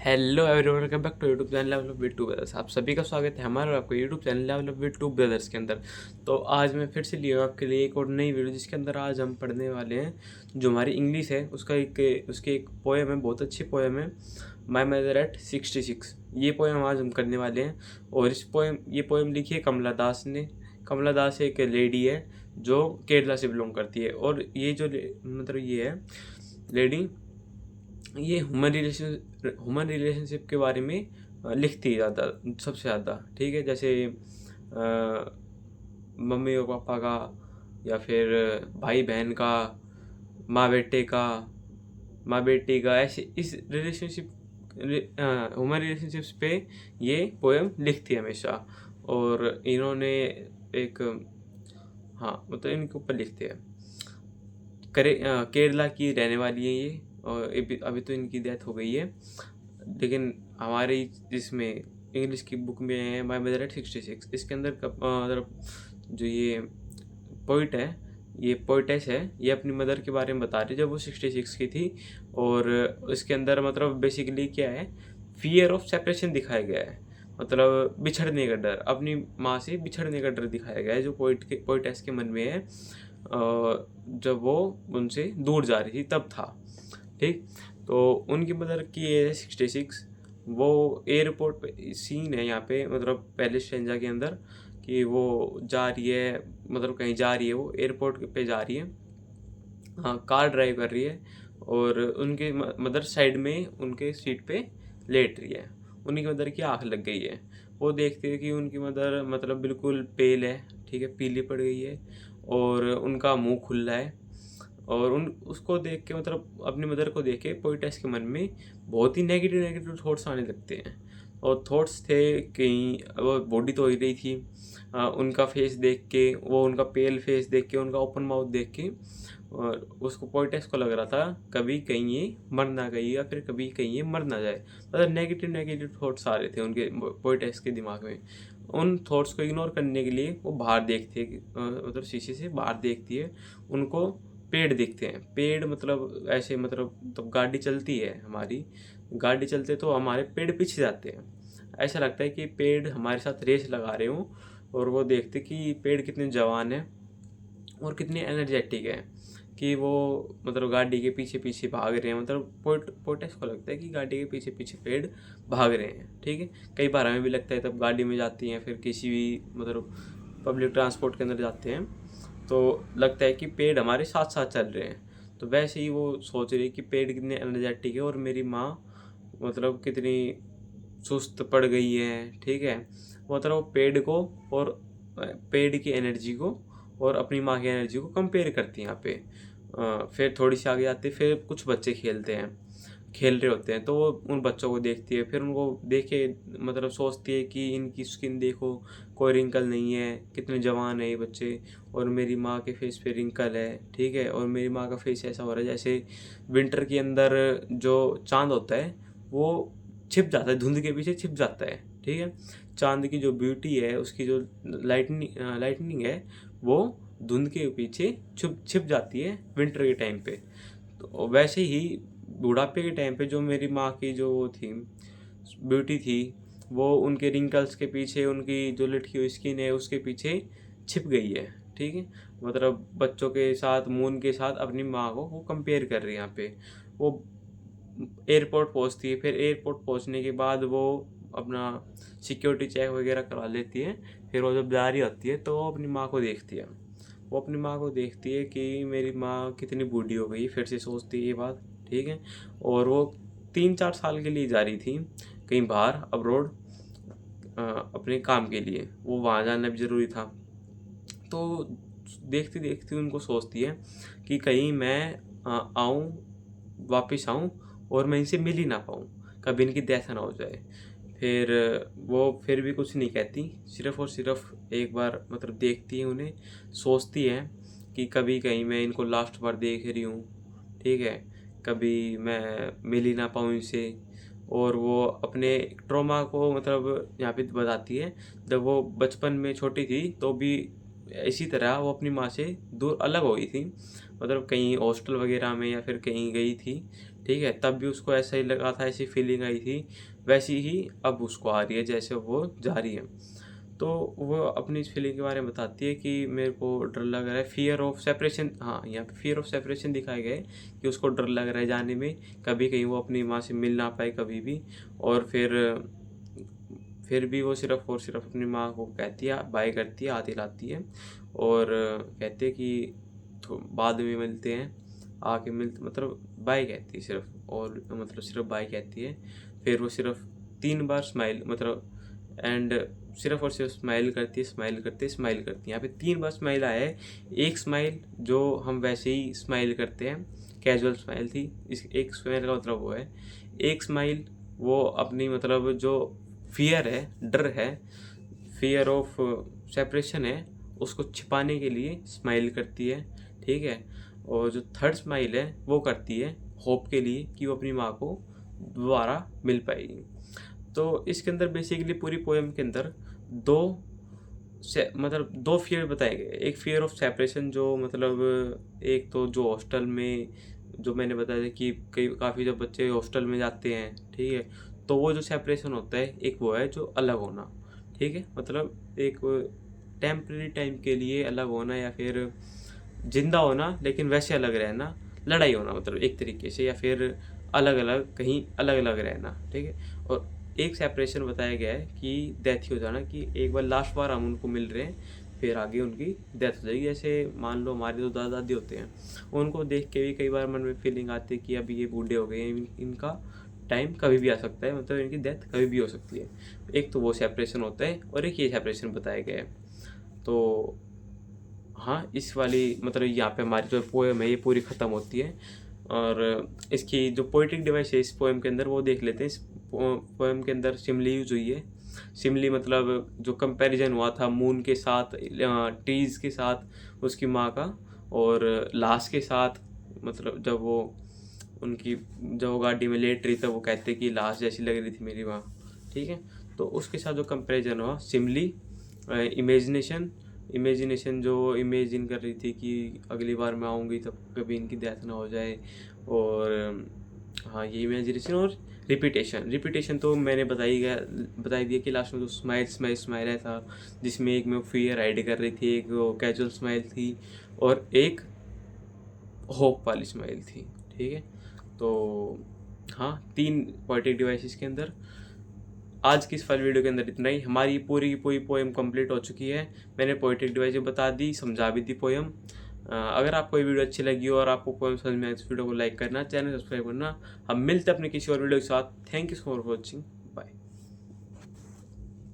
Hello everyone, welcome back to YouTube channel level of with two brothers. आप सभी का स्वागत है हमारे और आपको YouTube channel level of with two brothers के अंदर। तो आज मैं फिर से लिया हूँ आपके लिए एक और नई वीडियो, जिसके अंदर आज हम पढ़ने वाले हैं जो हमारी इंग्लिश है उसका उसकी एक पोएम है, बहुत अच्छी पोएम है, माई मदर एट 66। ये पोएम आज हम करने वाले हैं। और ये पोएम लिखी है कमला दास ने। कमला दास एक लेडी है जो केरला से बिलोंग करती है। और ये जो मतलब ये है लेडी, ये ह्यूमन रिलेशनशिप के बारे में लिखती है ज़्यादा, सबसे ज़्यादा। ठीक है, जैसे मम्मी और पापा का, या फिर भाई बहन का, माँ बेटे का, माँ बेटी का, ऐसे इस रिलेशनशिप, ह्यूमन रिलेशनशिप्स पे ये पोएम लिखती है हमेशा। और इन्होंने एक, हाँ मतलब इनके ऊपर लिखते हैं। केरला की रहने वाली है ये। और अभी तो इनकी डेथ हो गई है, लेकिन हमारी इसमें इंग्लिश की बुक में है माई मदर एट 66। इसके अंदर मतलब जो ये पोइट है, ये पोइटेस है, ये अपनी मदर के बारे में बता रही है जब वो 66 की थी। और इसके अंदर मतलब बेसिकली क्या है, फियर ऑफ सेपरेशन दिखाया गया है। मतलब बिछड़ने का डर, अपनी माँ से बिछड़ने का डर दिखाया गया है जो पोइटेस के मन में है जब वो उनसे दूर जा रही थी तब था। ठीक, तो उनकी मदर की एज है 66। वो एयरपोर्ट पे सीन है यहाँ पे, मतलब पहले स्ट्रेंजा के अंदर, कि वो जा रही है, मतलब कहीं जा रही है, वो एयरपोर्ट पे जा रही है, हाँ कार ड्राइव कर रही है। और उनके मदर साइड में उनके सीट पे लेट रही है। उनकी मदर की आँख लग गई है। वो देखते हैं कि उनकी मदर मतलब बिल्कुल पेल है, ठीक है, पीली पड़ गई है, और उनका मुंह खुला है। और उन उसको देख के, मतलब अपनी मदर को देख के पोइटेस के मन में बहुत ही नेगेटिव नेगेटिव थॉट्स आने लगते हैं। और थॉट्स थे कहीं, वो बॉडी तो हो ही रही थी, उनका फेस देख के, वो उनका पेल फेस देख के, उनका ओपन माउथ देख के, और उसको पोइटेस को लग रहा था कभी कहीं ये मर ना गई, या फिर कभी कहीं ये मर ना जाए। मतलब नेगेटिव नेगेटिव थॉट्स आ रहे थे उनके पोइटेस के दिमाग में। उन थॉट्स को इग्नोर करने के लिए वो बाहर देखती है, मतलब शीशे से बाहर देखती है, उनको पेड़ दिखते हैं। पेड़ मतलब ऐसे, मतलब तो गाड़ी चलती है हमारी, गाड़ी चलते तो हमारे पेड़ पीछे जाते हैं। ऐसा लगता है कि पेड़ हमारे साथ रेस लगा रहे हों। और वो देखते कि पेड़ कितने जवान हैं और कितने एनर्जेटिक है, कि वो मतलब गाड़ी के पीछे पीछे भाग रहे हैं। मतलब पोर्टेस को लगता है कि गाड़ी के पीछे पीछे पेड़ भाग रहे हैं। ठीक है, कई बार हमें भी लगता है, तब गाड़ी में जाती हैं, फिर किसी भी मतलब पब्लिक ट्रांसपोर्ट के अंदर जाते हैं, तो लगता है कि पेड़ हमारे साथ साथ चल रहे हैं। तो वैसे ही वो सोच रही है कि पेड़ कितने एनर्जेटिक है, और मेरी माँ मतलब कितनी सुस्त पड़ गई है। ठीक है, मतलब वो पेड़ को और पेड़ की एनर्जी को और अपनी माँ की एनर्जी को कंपेयर करती हैं यहाँ पे। फिर थोड़ी सी आगे जाते, फिर कुछ बच्चे खेल रहे होते हैं, तो वो उन बच्चों को देखती है, फिर उनको देखे मतलब सोचती है कि इनकी स्किन देखो, कोई रिंकल नहीं है, कितने जवान है ये बच्चे, और मेरी माँ के फेस पे रिंकल है। ठीक है, और मेरी माँ का फेस ऐसा हो रहा है जैसे विंटर के अंदर जो चांद होता है वो छिप जाता है, धुंध के पीछे छिप जाता है। ठीक है, चांद की जो ब्यूटी है, उसकी जो लाइटनिंग है, वो धुंध के पीछे छुप छिप जाती है विंटर के टाइम पे। तो वैसे ही बुढ़ापे के टाइम पे जो मेरी माँ की जो वो थी, ब्यूटी थी, वो उनके रिंकल्स के पीछे, उनकी जो लटकी हुई स्किन है उसके पीछे छिप गई है। ठीक है, मतलब बच्चों के साथ, मून के साथ अपनी माँ को वो कंपेयर कर रही है यहाँ पे। वो एयरपोर्ट पहुँचती है, फिर एयरपोर्ट पहुँचने के बाद वो अपना सिक्योरिटी चेक वगैरह करवा लेती है। फिर वो जब जा रही होती है तो वो अपनी माँ को देखती है। वो अपनी माँ को देखती है कि मेरी माँ कितनी बूढ़ी हो गई, फिर से सोचती है ये बात। ठीक है, और वो 3-4 साल के लिए जा रही थी कहीं बाहर अब्रॉड, अपने काम के लिए, वो वहाँ जाना भी ज़रूरी था। तो देखती देखती उनको सोचती है कि कहीं मैं आऊँ, वापस आऊँ, और मैं इनसे मिल ही ना पाऊँ, कभी इनकी डेथ ना हो जाए। फिर वो फिर भी कुछ नहीं कहती, सिर्फ़ और सिर्फ एक बार मतलब देखती है उन्हें, सोचती है कि कभी कहीं मैं इनको लास्ट बार देख रही हूँ। ठीक है, कभी मैं मिल ही ना पाऊँ इनसे। और वो अपने ट्रॉमा को मतलब यहाँ पे बताती है, जब वो बचपन में छोटी थी तो भी इसी तरह वो अपनी माँ से दूर अलग हो गई थी, मतलब कहीं हॉस्टल वगैरह में या फिर कहीं गई थी। ठीक है, तब भी उसको ऐसा ही लगा था, ऐसी फीलिंग आई थी, वैसी ही अब उसको आ रही है जैसे वो जा रही है। तो वो अपनी इस फीलिंग के बारे में बताती है कि मेरे को डर लग रहा है, फ़ियर ऑफ सेपरेशन। हाँ, यहाँ पे फ़ियर ऑफ सेपरेशन दिखाया गया है कि उसको डर लग रहा है जाने में, कभी कहीं वो अपनी माँ से मिल ना पाए कभी भी। और फिर भी वो सिर्फ़ और सिर्फ़ अपनी माँ को कहती है, बाय करती है, हाथ हिलाती है और कहती है कि तो बाद में मिलते हैं, आके मिलते, मतलब बाय कहती है सिर्फ़, और मतलब सिर्फ़ बाय कहती है। फिर वो सिर्फ़ 3 बार स्माइल, मतलब एंड सिर्फ़ और सिर्फ़ स्माइल करती है, स्माइल करती है, स्माइल करती है। यहाँ पे 3 बार स्माइल आया है। एक स्माइल जो हम वैसे ही स्माइल करते हैं, कैजुअल स्माइल थी। इस एक स्माइल का मतलब वो है। एक स्माइल वो अपनी, मतलब जो फ़ियर है, डर है, फ़ियर ऑफ सेपरेशन है, उसको छिपाने के लिए स्माइल करती है, ठीक है? और जो थर्ड स्माइल है वो करती है होप के लिए कि वो अपनी माँ को दोबारा मिल पाएगी। तो इसके अंदर बेसिकली पूरी पोएम के अंदर 2 मतलब 2 फ़ियर बताए गए। एक फ़ियर ऑफ सेपरेशन, जो मतलब एक तो जो हॉस्टल में, जो मैंने बताया था कि कई काफ़ी जब बच्चे हॉस्टल में जाते हैं, ठीक है? तो वो जो सेपरेशन होता है, एक वो है जो अलग होना, ठीक है? मतलब एक टेम्परेरी टाइम के लिए अलग होना, या फिर ज़िंदा होना लेकिन वैसे अलग रहना, लड़ाई होना मतलब एक तरीके से, या फिर अलग-अलग कहीं अलग-अलग रहना, ठीक है? और एक सेपरेशन बताया गया है कि डेथ ही हो जाना, कि एक बार लास्ट बार हम उनको मिल रहे हैं, फिर आगे उनकी डेथ हो जाएगी। जैसे मान लो हमारे जो दादा-दादी होते हैं, उनको देख के भी कई बार मन में फीलिंग आती है कि अभी ये बूढ़े हो गए हैं, इनका टाइम कभी भी आ सकता है, मतलब इनकी डेथ कभी भी हो सकती है। एक तो वो सेपरेशन होता है और एक ये सेपरेशन बताया गया है। तो हाँ, इस वाली मतलब यहाँ पे हमारी जो पोएम है ये पूरी ख़त्म होती है। और इसकी जो पोएटिक डिवाइस है इस पोएम के अंदर, वो देख लेते हैं। इस पोएम के अंदर सिमिली यूज़ हुई है। सिमिली मतलब जो कंपैरिजन हुआ था मून के साथ, ट्रीज़ के साथ उसकी माँ का, और लाश के साथ, मतलब जब वो गाड़ी में लेट रही, तब वो कहते कि लाश जैसी लग रही थी मेरी माँ, ठीक है? तो उसके साथ जो कंपैरिजन हुआ, सिमिली, इमेजिनेशन, जो इमेजिन कर रही थी कि अगली बार मैं आऊँगी तब कभी इनकी डेथ ना हो जाए। और हाँ, ये इमेजिनेशन। और रिपीटेशन तो मैंने बताई दिया कि लास्ट में जो स्माइल आया था, जिसमें एक में फियर हाइड कर रही थी, एक वो कैजुअल स्माइल थी, और एक होप वाली स्माइल थी, ठीक है? तो हाँ, 3 पोएटिक डिवाइसेस के अंदर आज की इस फल वीडियो के अंदर इतना ही। हमारी पूरी की पूरी पोएम कंप्लीट हो चुकी है। मैंने पोएटिक डिवाइस बता दी, समझा भी दी पोएम। अगर आपको ये वीडियो अच्छी लगी हो और आपको पोएम समझ में आए, इस वीडियो को लाइक करना, चैनल सब्सक्राइब करना। हम मिलते हैं अपने किसी और वीडियो के साथ। Thank you for watching. Bye.